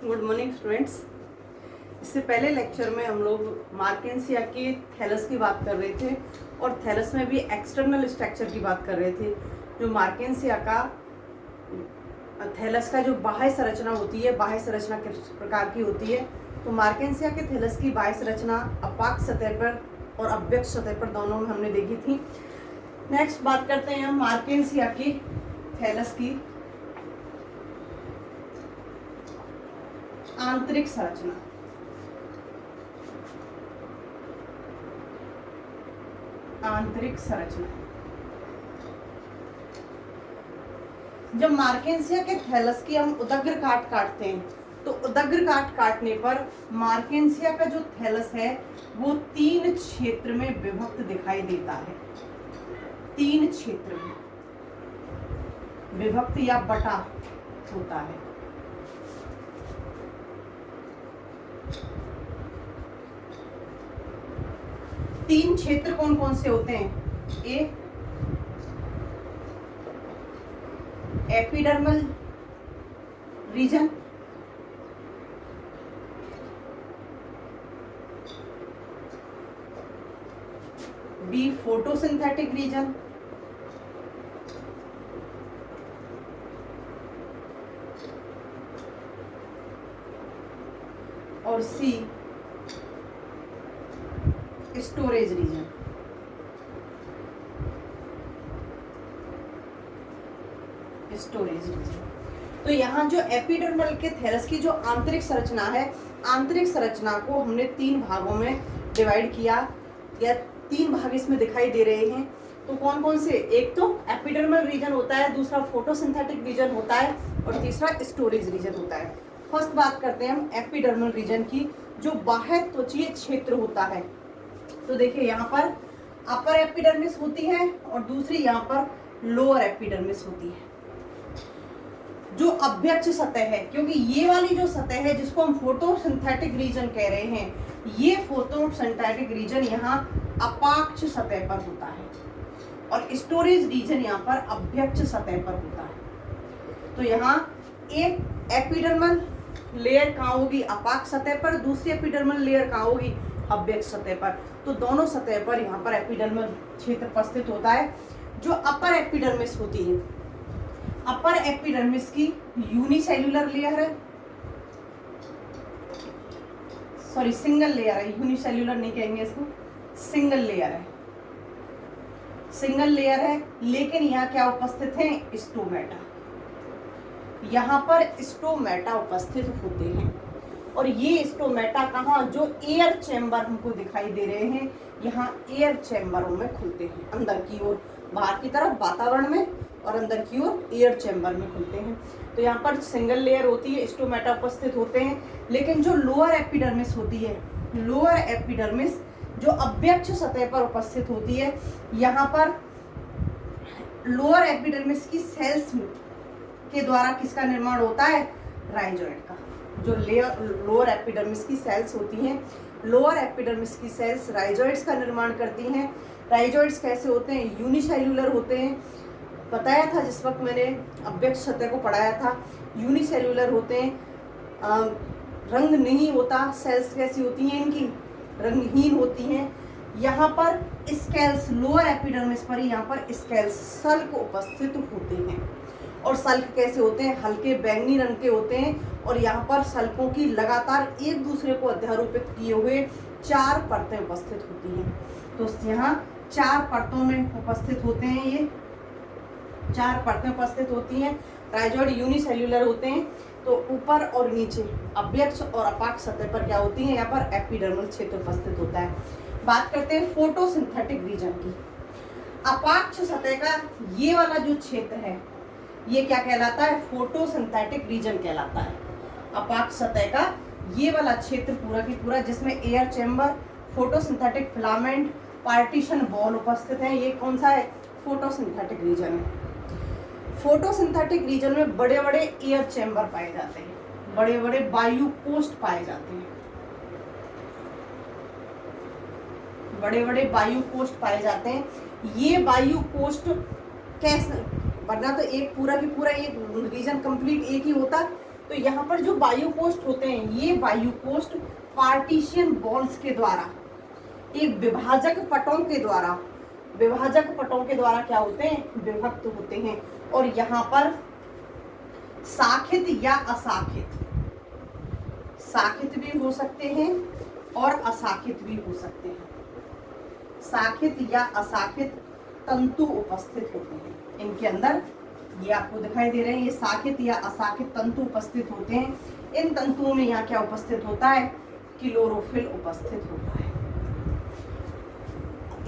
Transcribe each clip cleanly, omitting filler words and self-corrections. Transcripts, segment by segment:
Good morning students. इससे पहले lecture में हम लोग मार्केंसिया के थैलस की बात कर रहे थे और थैलस में भी एक्सटर्नल स्ट्रक्चर की बात कर रहे थे। जो मार्केंसिया का थैलस का जो बाह्य संरचना होती है, बाह्य संरचना किस प्रकार की होती है, तो मार्केंसिया के थैलस की बाह्य संरचना अपाक सतह पर और अव्यक्त सतह पर दोनों में हमने देखी थी। नेक्स्ट बात करते हैं हम मार्केंसिया की थैलस की आंतरिक संरचना। आंतरिक संरचना, जब मार्केंसिया के थैलस की हम उदग्र काट काटते हैं तो उदग्र काट काटने पर मार्केंसिया का जो थैलस है वो 3 क्षेत्र में विभक्त दिखाई देता है। 3 क्षेत्र में विभक्त या बटा होता है। तीन क्षेत्र कौन कौन से होते हैं? A epidermal region, B photosynthetic region, और C storage region. Storage region. तो यहाँ जो एपिडर्मल के थैलस की जो आंतरिक संरचना है, आंतरिक संरचना को हमने 3 भागों में डिवाइड किया या 3 भाग इसमें दिखाई दे रहे हैं। तो कौन कौन से? एक तो एपिडर्मल रीजन होता है, दूसरा फोटोसिंथेटिक रीजन होता है और तीसरा स्टोरेज रीजन होता है। फर्स्ट बात करते हैं हम एपिडर्मल रीजन की, जो बाह्य त्वचीय क्षेत्र होता है। तो देखिए यहाँ पर अपर एपिडर्मिस होती है और दूसरी यहाँ पर लोअर एपिडर्मिस होती है। जो अभ्यक्ष सतह है, क्योंकि ये वाली जो सतह है जिसको हम फोटोसिंथेटिक रीजन कह रहे हैं, ये फोटोसिंथेटिक रीजन यहाँ अपाक्ष सतह पर होता है और स्टोरेज रीजन यहाँ पर अभ्यक्ष सतह पर होता है। तो यहाँ एक एपिडर्मल लेयर कहाँ होगी? अपाक्ष सतह पर। दूसरी एपिडर्मल लेयर कहाँ होगी? अभ्यक्त सतह पर। तो दोनों सतह पर यहाँ पर एपिडर्मल क्षेत्र उपस्थित होता है। जो अपर एपिडर्मिस होती है, अपर एपिडर्मिस की यूनिसेल्यूलर लेयर है, सॉरी सिंगल लेयर है, यूनिसेल्यूलर नहीं कहेंगे इसको, सिंगल लेयर है। सिंगल लेयर है, लेकिन यहाँ क्या उपस्थित है? स्टोमेटा। यहाँ पर स्टोमेटा उपस्थित होते हैं और ये स्टोमेटा कहाँ? जो एयर चैम्बर हमको दिखाई दे रहे हैं, यहाँ एयर चैम्बरों में खुलते हैं, अंदर की ओर, बाहर की तरफ वातावरण में और अंदर की ओर एयर चैम्बर में खुलते हैं। तो यहाँ पर सिंगल लेयर होती है, स्टोमेटा उपस्थित होते हैं। लेकिन जो लोअर एपिडर्मिस होती है, लोअर एपिडर्मिस जो अभ्यक्ष सतह पर उपस्थित होती है, यहाँ पर लोअर एपिडर्मिस की सेल्स के द्वारा किसका निर्माण होता है? राइजोइड का। जो लोअर एपिडर्मिस की सेल्स होती हैं, लोअर एपिडर्मिस की सेल्स राइजोइड्स का निर्माण करती हैं। राइजोइड्स कैसे होते हैं? यूनिसेल्यूलर होते हैं। बताया था जिस वक्त मैंने अभ्यक्त सतह को पढ़ाया था, यूनिसेल्यूलर होते हैं, रंग नहीं होता। सेल्स कैसी होती हैं? इनकी रंगहीन होती हैं। यहाँ पर स्केल्स, लोअर एपिडर्मिस पर यहाँ पर स्केल्स, सल्क उपस्थित होते हैं। और सल्क कैसे होते हैं? हल्के बैंगनी रंग के होते हैं और यहाँ पर सल्कों की लगातार एक दूसरे को अध्यारोपित किए हुए 4 परतें उपस्थित होती हैं। तो यहाँ 4 परतों में उपस्थित होते हैं, ये 4 परतें उपस्थित होती हैं। राइजोइड यूनिसेल्यूलर होते हैं। तो ऊपर और नीचे अभ्यक्ष और अपाक्ष सतह पर क्या होती है? यहाँ पर एपिडर्मल क्षेत्र उपस्थित होता है। बात करते हैं फोटोसिंथेटिक रीजन की। अपाक्ष सतह का ये वाला जो क्षेत्र है, ये क्या कहलाता है? फोटोसिंथेटिक रीजन कहलाता है। अपाक्ष सतह का ये वाला क्षेत्र पूरा की पूरा, जिसमें air chamber, photosynthetic filament, partition wall उपस्थित है, ये कौन सा है? फोटोसिंथेटिक रीजन है। फोटोसिंथेटिक रीजन में बड़े बड़े एयर चैम्बर पाए जाते हैं, बड़े बड़े वायु कोष्ठ पाए जाते हैं, बड़े बड़े वायु कोष्ठ पाए जाते हैं। ये वायु कोष्ठ कैसे, वरना तो एक पूरा की पूरा एक रीजन कंप्लीट एक ही होता, तो यहाँ पर जो वायु कोष्ठ होते हैं, ये वायु कोष्ठ पार्टीशियन वॉल्स के द्वारा, एक विभाजक पटों के द्वारा, विभाजक पटों के द्वारा क्या होते हैं, विभक्त होते हैं। और यहाँ पर शाखित या अशाखित, शाखित भी हो सकते हैं और अशाखित भी हो सकते हैं, शाखित या अशाखित तंतु उपस्थित होते हैं इनके अंदर। ये आपको दिखाई दे रहे हैं, ये शाखित या अशाखित तंतु उपस्थित होते हैं। इन तंतुओं में यहाँ क्या उपस्थित होता है, क्लोरोफिल उपस्थित होता है।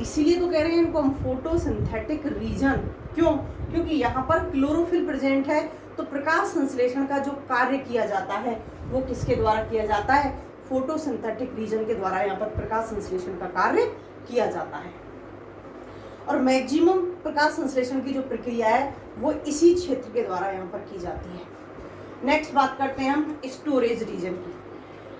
इसीलिए तो कह रहे हैं इनको हम फोटोसिंथेटिक रीजन। क्यों? क्योंकि यहाँ पर क्लोरोफिल प्रेजेंट है, तो प्रकाश संश्लेषण का जो कार्य किया जाता है वो किसके द्वारा किया जाता है, फोटोसिंथेटिक रीजन के द्वारा यहाँ पर प्रकाश संश्लेषण का कार्य किया जाता है। और मैक्सिमम प्रकाश संश्लेषण की जो प्रक्रिया है वो इसी क्षेत्र के द्वारा यहाँ पर की जाती है। नेक्स्ट बात करते हैं हम स्टोरेज रीजन की,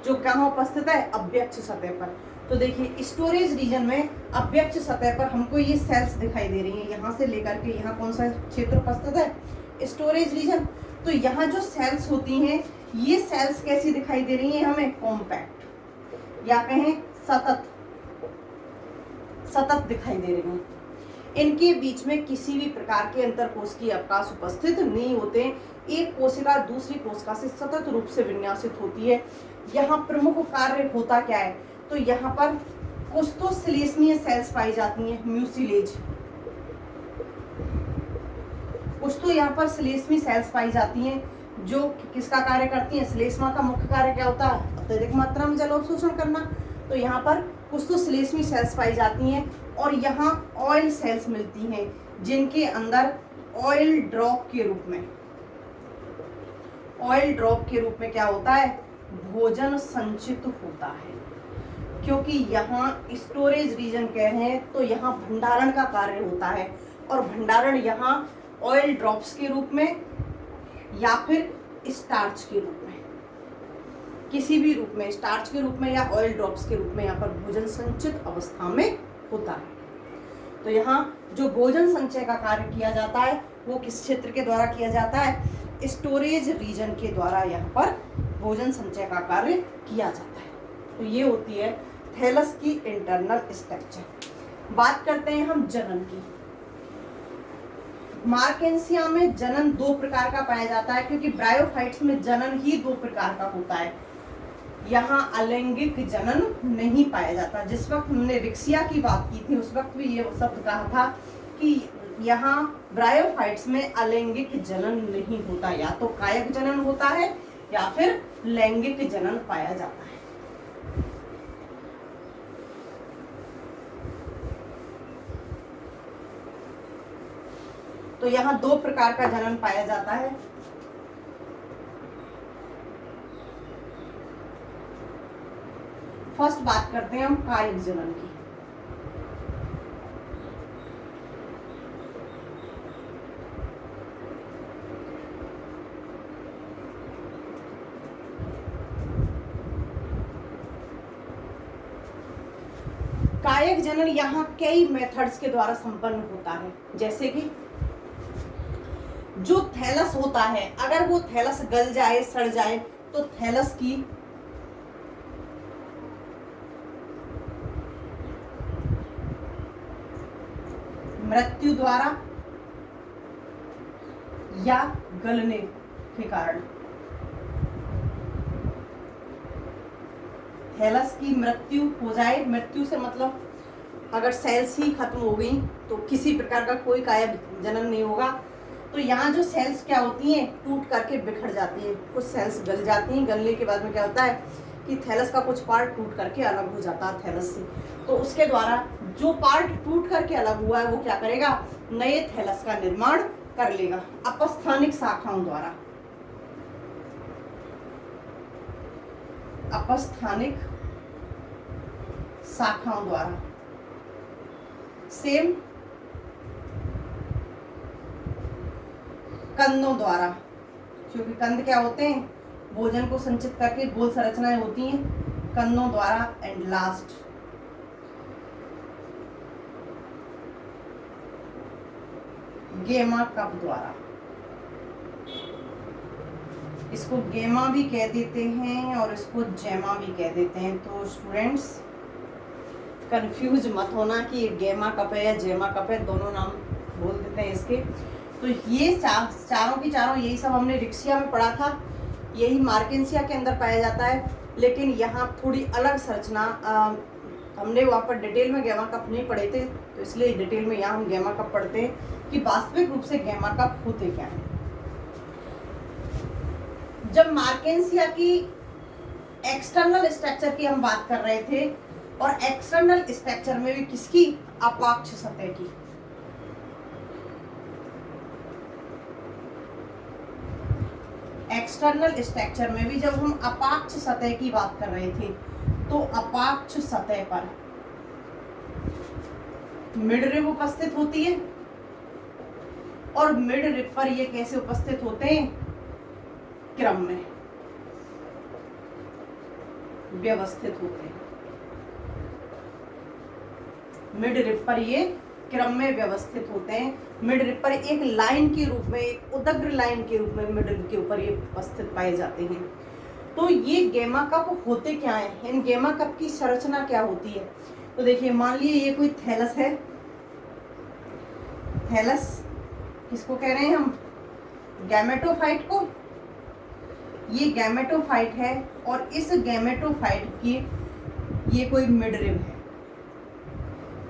जो कहाँ उपस्थित है, अव्यक्त सतह पर। तो देखिए स्टोरेज रीजन में अव्यक्त सतह पर हमको ये सेल्स दिखाई दे रही हैं, यहाँ से लेकर के यहाँ कौन सा क्षेत्र उपस्थित है, स्टोरेज रीजन। तो यहाँ जो सेल्स होती हैं, ये सेल्स कैसी दिखाई दे रही हैं हमें, कॉम्पैक्ट या कहें सतत, सतत दिखाई दे रही हैं। इनके बीच में किसी भी प्रकार के अंतरकोशिकीय अवकाश उपस्थित नहीं होते। एक कोशिका दूसरी कोशिका से सतत रूप से विन्यासित होती है। यहाँ प्रमुख कार्य होता क्या है, तो यहाँ पर कुछ तो श्लेष्मीय सेल्स पाई जाती हैं, म्यूसिलेज, कुछ तो यहाँ पर श्लेष्मी सेल्स पाई जाती हैं जो किसका कार्य करती हैं, श्लेष्मा का मुख्य कार्य क्या होता है, अत्यधिक मात्रा में जल अवशोषण करना। तो यहाँ पर कुछ तो श्लेष्मी सेल्स पाई जाती हैं और यहाँ ऑयल सेल्स मिलती हैं जिनके अंदर ऑयल ड्रॉप के रूप में, ऑयल ड्रॉप के रूप में क्या होता है, भोजन संचित होता है। क्योंकि यहाँ स्टोरेज रीजन कह रहे हैं तो यहाँ भंडारण का कार्य होता है, और भंडारण यहाँ ऑयल ड्रॉप्स के रूप में या फिर स्टार्च के रूप में, किसी भी रूप में, स्टार्च के रूप में या ऑयल ड्रॉप्स के रूप में यहाँ पर भोजन संचित अवस्था में होता है। तो यहाँ जो भोजन संचय का कार्य किया जाता है वो किस क्षेत्र के द्वारा किया जाता है, स्टोरेज रीजन के द्वारा यहाँ पर भोजन संचय का कार्य किया जाता है। तो ये होती है थैलस की इंटरनल स्ट्रक्चर। बात करते हैं हम जनन की। मार्केंसिया में जनन दो प्रकार का पाया जाता है, क्योंकि ब्रायोफाइट्स में जनन ही दो प्रकार का होता है। यहाँ अलैंगिक जनन नहीं पाया जाता। जिस वक्त हमने रिक्सिया की बात की थी उस वक्त भी ये शब्द कहा था कि यहाँ ब्रायोफाइट्स में अलैंगिक जनन नहीं होता, या तो कायक जनन होता है या फिर लैंगिक जनन पाया जाता है। तो यहाँ दो प्रकार का जनन पाया जाता है। फर्स्ट बात करते हैं हम कायिक जनन की। कायिक जनन यहाँ कई मेथड्स के द्वारा संपन्न होता है, जैसे कि जो थैलस होता है, अगर वो थैलस गल जाए, सड़ जाए, तो थैलस की मृत्यु द्वारा या गलने के कारण, थैलस की मृत्यु हो जाए, मृत्यु से मतलब अगर सेल्स ही खत्म हो गई तो किसी प्रकार का कोई कायिक जनन नहीं होगा। तो यहाँ जो सेल्स क्या होती हैं, टूट करके बिखर जाती हैं। कुछ सेल्स गल जाती हैं, गलने के बाद में क्या होता है कि थैलस का कुछ पार्ट टूट करके अलग हो जाता है थैलस से। तो उसके द्वारा जो पार्ट टूट करके अलग हुआ है वो क्या करेगा, नए थैलस का निर्माण कर लेगा अपस्थानिक शाखाओं द्वारा, अपस्थानिक शाखाओं द्वारा। सेम कंदों द्वारा, क्योंकि कंद क्या होते हैं, भोजन को संचित करके गोल संरचनाएं होती हैं, कंदों द्वारा। एंड लास्ट गेमा कप द्वारा। इसको गेमा भी कह देते हैं और इसको जेमा भी कह देते हैं। तो स्टूडेंट्स कंफ्यूज मत होना कि ये गेमा कप है या जेमा कप है, दोनों नाम बोल देते हैं इसके। तो ये चारों की चारों यही सब हमने रिक्सिया में पढ़ा था, यही मार्केंसिया के अंदर पाया जाता है। लेकिन यहाँ थोड़ी अलग संरचना, हमने वहाँ पर डिटेल में गेमा कप नहीं पढ़े थे, तो इसलिए डिटेल में यहाँ हम गेमा कप पढ़ते हैं कि वास्तविक रूप से गेमा कप होते क्या हैं। जब मार्केंसिया की एक्सटर्नल स्ट्रक्चर की हम बात कर रहे थे, और एक्सटर्नल स्ट्रक्चर में भी किसकी, अपाक्ष सतह की, एक्सटर्नल स्ट्रक्चर में भी जब हम अपाक्ष सतह की बात कर रहे थे, तो अपाक्ष सतह पर मिड रिब उपस्थित होती है, और मिड रिब पर ये कैसे उपस्थित होते हैं, क्रम में व्यवस्थित होते हैं। मिड रिब पर ये क्रम में व्यवस्थित होते हैं। मिड रिब पर एक लाइन के रूप में, एक उदग्र लाइन के रूप में मिड रिब के ऊपर ये उपस्थित पाए जाते हैं। तो ये गेमा कप होते क्या है, इन गेमा कप की संरचना क्या होती है। तो देखिए, मान लीजिए ये कोई थैलस है, थैलस किसको कह रहे हैं हम, गैमेटोफाइट को। ये गैमेटोफाइट है और इस गैमेटोफाइट की ये कोई मिड रिब है।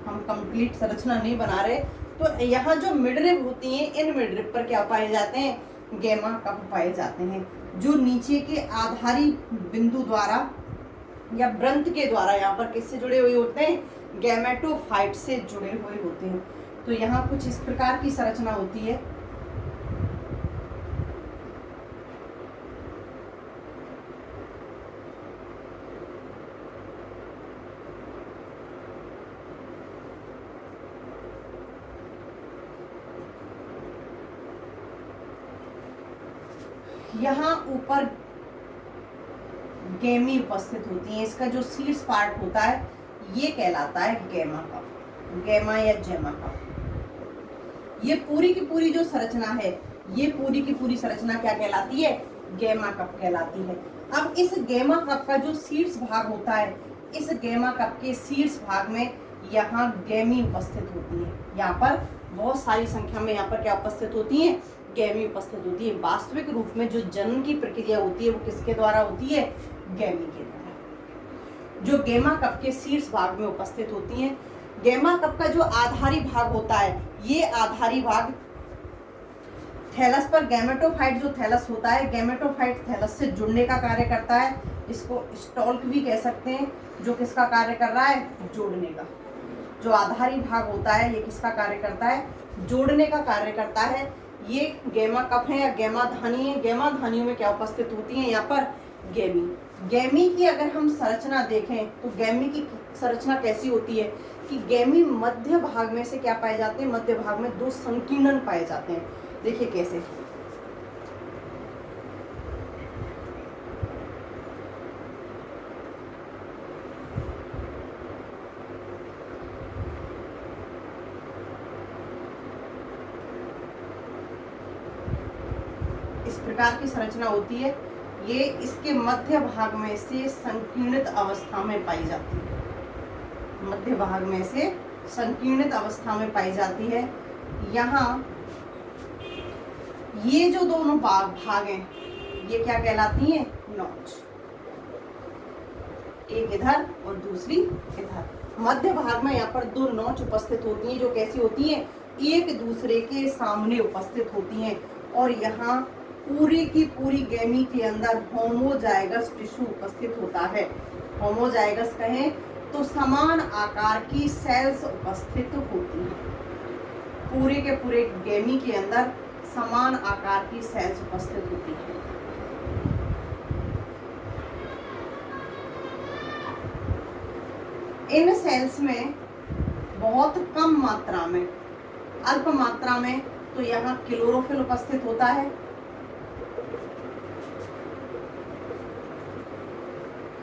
हम कंप्लीट संरचना नहीं बना रहे, तो यहाँ जो मिड रिब होती हैं, इन मिड रिब पर क्या पाए जाते हैं, गेमा कप पाए जाते हैं, जो नीचे के आधारी बिंदु द्वारा या व्रंत के द्वारा यहाँ पर किससे जुड़े हुए होते हैं, गैमेटोफाइट से जुड़े हुए होते हैं। तो यहाँ कुछ इस प्रकार की संरचना होती है। यहाँ ऊपर गेमी उपस्थित होती है, इसका जो शीर्ष पार्ट होता है ये कहलाता है गेमा कप, गेमा या जेमा कप। ये पूरी की पूरी जो संरचना है, ये पूरी की पूरी संरचना क्या कहलाती है, गेमा कप कहलाती है। अब इस गेमा कप का जो शीर्ष भाग होता है, इस गेमा कप के शीर्ष भाग में यहाँ गेमी उपस्थित होती है। यहाँ पर बहुत सारी संख्या में यहाँ पर क्या उपस्थित होती है, गेमी उपस्थित होती है। वास्तविक रूप में जो जन्म की प्रक्रिया होती है वो किसके द्वारा होती है, गेमी के द्वारा, जो गेमा कप के शीर्ष भाग में उपस्थित होती है। गेमा कप का जो आधारी भाग होता है, ये आधारी भाग थैलस पर, गैमेटोफाइट जो थैलस होता है, गैमेटोफाइट थैलस से जुड़ने का कार्य करता है। इसको स्टॉल्क भी कह सकते हैं, जो किसका कार्य कर रहा है, जोड़ने का। जो आधारी भाग होता है ये किसका कार्य करता है, जोड़ने का कार्य करता है। ये गेमा कप है या गेमा धानी है। गेमा धानियों में क्या उपस्थित होती है, यहाँ पर गेमी। गेमी की अगर हम संरचना देखें तो गेमी की संरचना कैसी होती है कि गेमी मध्य भाग में से क्या पाए जाते हैं, मध्य भाग में दो संकीर्णन पाए जाते हैं। देखिए कैसे, इस प्रकार की संरचना होती है। ये इसके मध्य भाग में से संकीर्णित अवस्था में पाई जाती है, मध्य भाग में से संकीर्णित अवस्था में पाई जाती है। यहाँ ये जो दोनों भाग हैं ये क्या कहलाती हैं, नॉच। एक इधर और दूसरी इधर। मध्य भाग में यहाँ पर दो नॉच उपस्थित होती हैं, जो कैसी होती हैं, एक दूसरे के सामने उपस्थित होती हैं। और यहाँ पूरी की पूरी गेमी के अंदर होमोजाइगस टिश्यू उपस्थित होता है। होमोजाइगस कहें तो समान आकार की सेल्स उपस्थित होती हैं। पूरे के पूरे गेमी के अंदर समान आकार की सेल्स उपस्थित होती है। इन सेल्स में बहुत कम मात्रा में, अल्प मात्रा में तो यहाँ क्लोरोफिल उपस्थित होता है।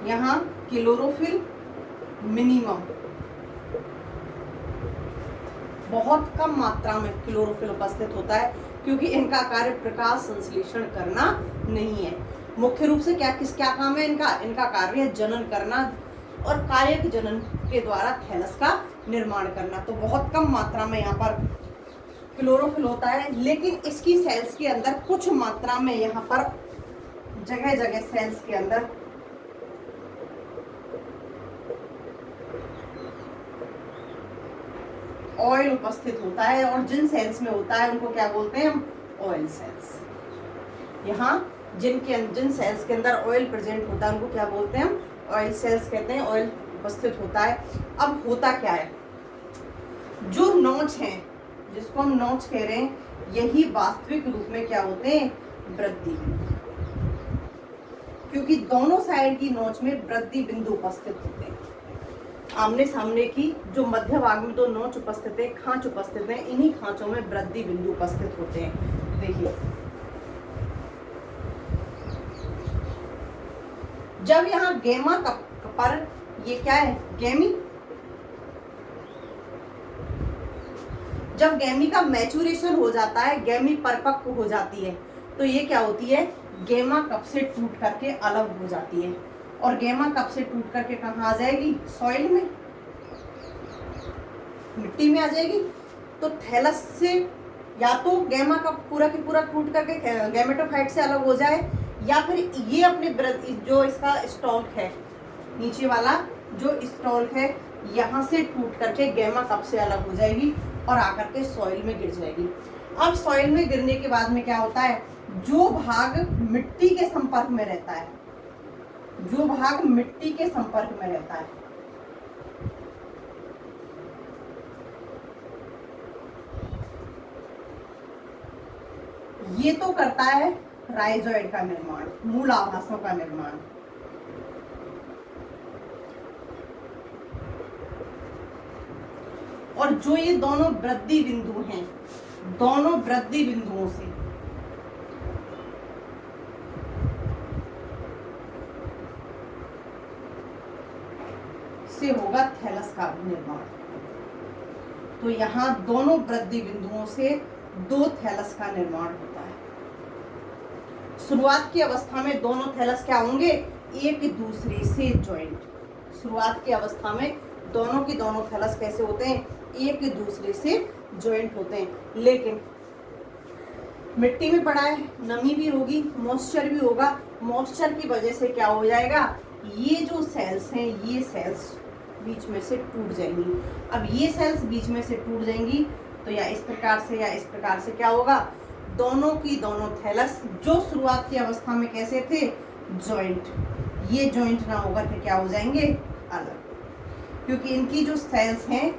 यहाँ क्लोरोफिल मिनिमम, बहुत कम मात्रा में क्लोरोफिल उपस्थित होता है। क्योंकि इनका कार्य प्रकाश संश्लेषण करना नहीं है। मुख्य रूप से क्या काम है इनका? इनका कार्य है जनन करना और कायक जनन के द्वारा थैलस का निर्माण करना। तो बहुत कम मात्रा में यहाँ पर क्लोरोफिल होता है, लेकिन इसकी सेल्स के अंदर कुछ मात्रा में यहाँ पर जगह जगह सेल्स के अंदर ऑयल उपस्थित होता है, और जिन सेल्स में होता है उनको क्या बोलते हैं हम? Oil cells. यहाँ जिन सेल्स के अंदर ऑयल प्रेजेंट होता है उनको क्या बोलते हैं हम? ऑयल सेल्स कहते हैं। ऑयल उपस्थित होता है। अब होता क्या है, जो नोच है जिसको हम नोच कह रहे हैं, यही वास्तविक रूप में क्या होते हैं? वृद्धि बिंदु, क्योंकि दोनों साइड की नोच में वृद्धि बिंदु उपस्थित होते हैं। आमने सामने की जो मध्य भाग में दो नोच उपस्थित है, खांच उपस्थित है, इन्हीं खांचों में वृद्धि बिंदु उपस्थित होते हैं। देखिए, जब यहाँ गैमा पर ये क्या है? गैमी। जब गैमी का मैच्योरेशन हो जाता है, गैमी परिपक्व हो जाती है, तो ये क्या होती है? गैमा कप से टूट करके अलग हो जाती है। और गैमा कप से टूट करके कहाँ आ जाएगी? सॉइल में, मिट्टी में आ जाएगी। तो थैलस से या तो गैमा कप पूरा की पूरा टूट करके गैमेटोफाइट से अलग हो जाए, या फिर ये अपने जो इसका स्टॉक है, नीचे वाला जो स्टॉक है, यहाँ से टूट करके गैमा कप से अलग हो जाएगी और आकर के सॉइल में गिर जाएगी। अब सॉइल में गिरने के बाद में क्या होता है? जो भाग मिट्टी के संपर्क में रहता है, जो भाग मिट्टी के संपर्क में रहता है, ये तो करता है राइजोइड का निर्माण, मूल आभासों का निर्माण। और जो ये दोनों वृद्धि बिंदु हैं, दोनों वृद्धि बिंदुओं से होगा थैलस का निर्माण। तो यहाँ दोनों वृद्धि बिंदुओं से दो थैलस का निर्माण होता है। शुरुआत की अवस्था में दोनों थैलस क्या होंगे? एक दूसरे से ज्वाइंट। शुरुआत की अवस्था में दोनों की दोनों थैलस कैसे होते हैं? एक दूसरे से ज्वाइंट होते हैं। लेकिन मिट्टी में पड़ा है, नमी भी होगी, मॉइस्चर भी होगा। मॉइस्चर की वजह से क्या हो जाएगा? ये जो सेल्स हैं, ये सेल्स बीच में से टूट जाएंगी। अब ये सेल्स बीच में से टूट जाएंगी तो या इस प्रकार से या इस प्रकार से क्या होगा? दोनों की दोनों थैलस जो शुरुआत की अवस्था में कैसे थे? जॉइंट, ये जॉइंट ना होकर के क्या हो जाएंगे? अलग। क्योंकि इनकी जो सेल्स हैं,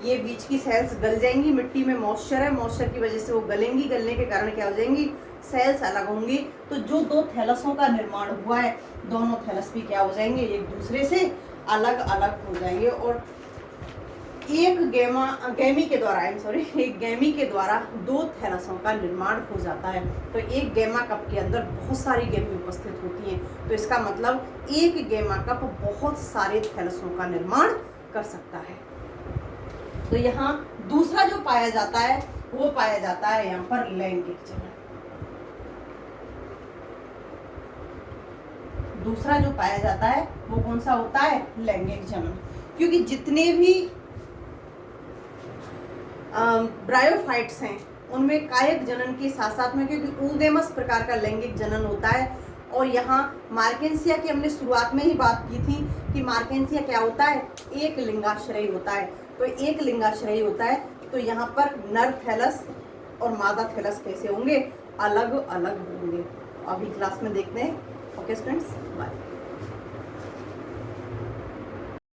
ये बीच की सेल्स गल जाएंगी। मिट्टी में मॉइस्चर है, मॉइस्चर की वजह से वो गलेंगी, गलने के कारण क्या हो जाएंगी? सेल्स अलग होंगी। तो जो दो थैलसों का निर्माण हुआ है, दोनों थैलस भी क्या हो जाएंगे? एक दूसरे से अलग अलग हो जाएंगे। और एक गैमी के द्वारा दो थैलसों का निर्माण हो जाता है। तो एक गैमा कप के अंदर बहुत सारी गैमी उपस्थित होती हैं। तो इसका मतलब एक गैमा कप बहुत सारे थैलसों का निर्माण कर सकता है। तो यहाँ दूसरा जो पाया जाता है वो पाया जाता है यहाँ पर लैंगिक जनन। दूसरा जो पाया जाता है वो कौन सा होता है? लैंगिक जनन। क्योंकि जितने भी ब्रायोफाइट्स हैं उनमें कायक जनन के साथ साथ में, क्योंकि ऊगेमस प्रकार का लैंगिक जनन होता है। और यहाँ मार्केंसिया की हमने शुरुआत में ही बात की थी कि मार्केंसिया क्या होता है? एक लिंगाश्रयी होता है। तो एक लिंगाश्रयी होता है, तो यहाँ पर नर थैलस और मादा थैलस कैसे होंगे? अलग अलग होंगे। अभी क्लास में देखते हैं। Okay students, bye.